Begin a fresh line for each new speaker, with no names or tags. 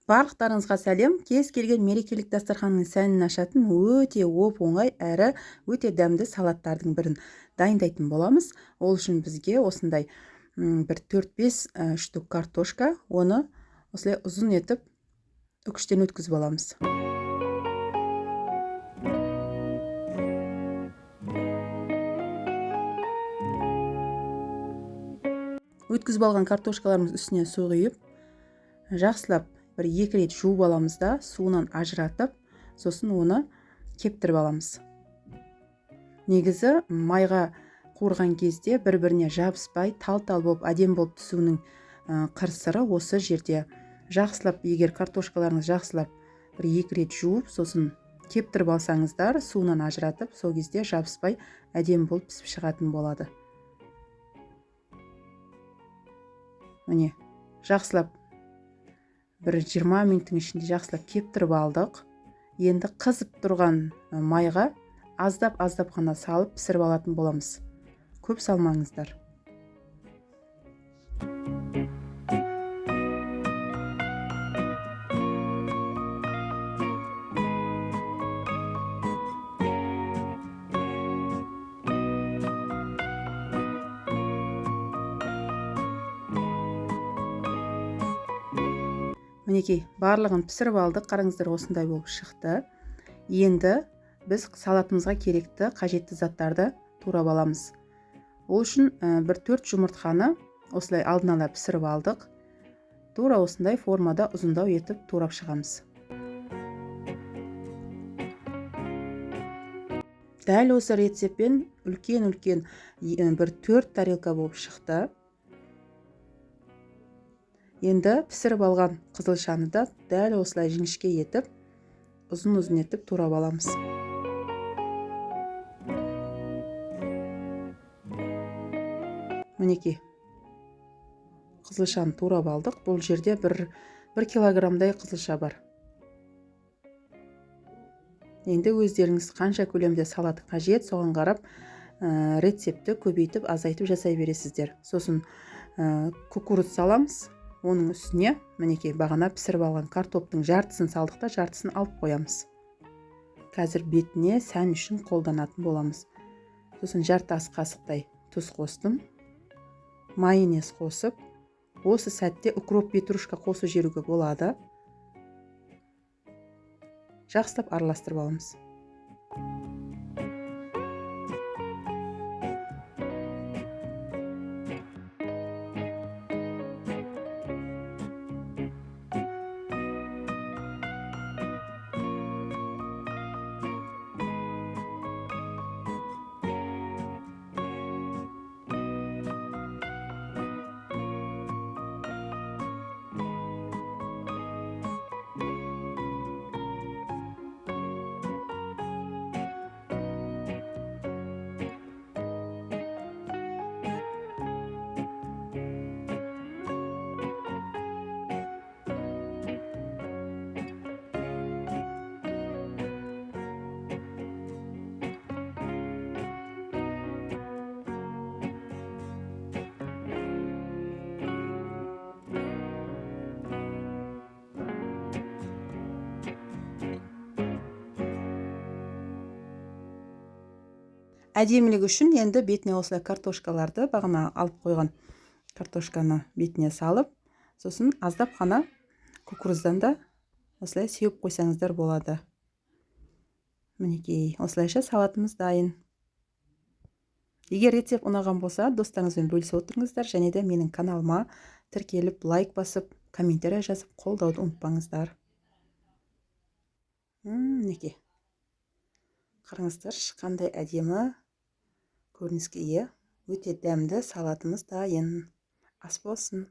Барлықтарыңызға сәлем. Кез келген мерекелік дастарханның сәнін ашатын өте оп-оңай әрі өте дәмді салаттардың бірін дайындайтын боламыз. Ол үшін бізге осындай бір 4-5 штук картошка, оны осылай ұзын етіп үкіштен өткізіп аламыз. Өткізіп алған картошкаларымыз үстіне су құйып, жақсылап бір 2 рет жуып аламыз да, суынан ажыратып, сосын оны кептіріп аламыз. Негізі майға қуырған кезде бір-біріне жабыспай, тал-тал болып, әдем болып түсуінің қыр-сыры осы жерде. Жақсылап, егер картошкаларыңыз жақсылап бір 2 рет жуып, сосын кептіріп алсаңыздар, суынан ажыратып, сол кезде жабыспай, әдем болып пісіп шығатын болады. Міне, жақсылап бір 20 минуттың ішінде жақсылап кептіріп алдық. Енді қызып тұрған майға аздап қана салып пісіріп алатын боламыз. Көп салмаңыздар. Мінекей, барлығын пісіріп алдық. Қараңыздар, осындай болып шықты. Енді біз салатымызға керекті қажетті заттарды турап аламыз. Ол үшін бір 4 жұмыртқаны осылай алдын ала пісіріп алдық. Тура осындай формада ұзындау етіп турап шығамыз. Дәл осы рецеппен үлкен бір 4 тарелка болып шықты. Енді пісіріп алған қызылшаны да дәл осылай жіңішке етіп, ұзын етіп турап аламыз. Мінекей, қызылшаны турап алдық. Бұл жерде бір килограммдай қызылша бар. Енді өздеріңіз қанша көлемде салаты қажет, соған қарап рецепті көбейтіп, азайтып жасай бересіздер. Сосын кукуруз саламыз. Оның үстіне, мінекей, бағана пісіріп алған картоптың жартысын салдық та, жартысын алып қоямыз. Қазір бетіне сән үшін қолданатын боламыз. Сосын жарты ас қасықтай тұз қостым. Майонез қосып, осы сәтте укроп, петрушка қосып жеуге болады. Жақсылап араластырып аламыз. Әдемілік үшін енді бетіне осылай картошкаларды, бағана алып қойған картошканы бетіне салып, сосын аздап қана кукуруздан да осылай сеуіп қойсаңыздар болады. Мінекей, осылайша салатымыз дайын. Егер рецепт ұнаған болса, достарыңызбен бөлісіп отырыңыздар, және де менің каналыма тіркеліп, лайк басып, комментарий жазып, қолдауды ұмытпаңыздар. Мінекей, қараңыздар, қандай әдемі көрініске ие, өте дәмді салатымыз дайын. Ас болсын.